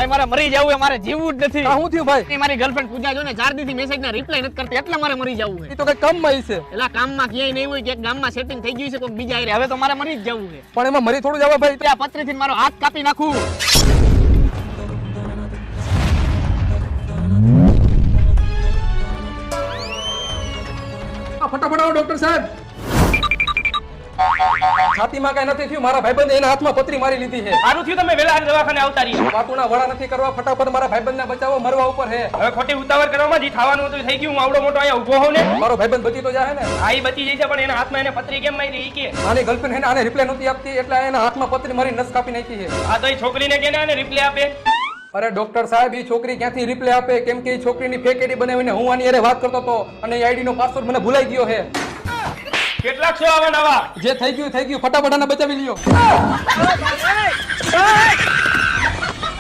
ભાઈ મારે મરી જવું છે, મારે જીવવું જ નથી. શું થયું ભાઈ? મારી ગર્લફ્રેન્ડ પૂજા જો ને 4 દિવસથી મેસેજ ના રિપ્લાય નથી કરતી, એટલે મારે મરી જવું છે. એ તો કઈ કામમાં છે. એલા કામમાં ક્યાંય નહીં હોય કે ગામમાં સેટિંગ થઈ ગયું છે કોઈ બીજા હારે, હવે તો મારે મરી જ જવું છે. પણ એમાં મરી થોડું જવા ભાઈ. ત્યાં પત્રીથી મારો હાથ કાપી નાખું. ફટાફટ આવો ડોક્ટર સાહેબ. છાતીમાં કઈ નથી થયું, મારા ભાઈબંધે એના હાથમાં પતરી મારી લીધી છે. સારું થયું તમે વેલા દવાખાને આવતા રહ્યા. વાતુના વડા નથી કરવા, ફટાફટ મારા ભાઈબંધને બચાવો, મરવા ઉપર છે. હવે ખોટી ઉતાવળ કરવામાં જે થવાનું હતું થઈ ગયું. હું આવડો મોટો અહીંયા ઊભો હોઉં ને, મારો ભાઈબંધ બચી તો જાય ને. આ ઈ બચી જાય છે પણ એના હાથમાં એને પતરી કેમ મારી ઈ કે આની ગર્લફ્રેન્ડ એને આને રિપ્લાય નહોતી આપતી, એટલે એના હાથમાં પતરી મારી નસ કાપી નાખી છે. આ તો ઈ છોકરીને કે ને રિપ્લે આપે. અરે ડોક્ટર સાહેબ, એ છોકરી ક્યાંથી રિપ્લાય આપે? કેમ કે એ છોકરીની ફેક આઈડી બનાવીને હું આની હારે વાત કરતો હતો અને એ આઈડી નો પાસવર્ડ મને ભૂલાઈ ગયો છે. કેટલાક છો આવા નવા? જે થઈ ગયું, ફટાફટ આને બચાવી લ્યો.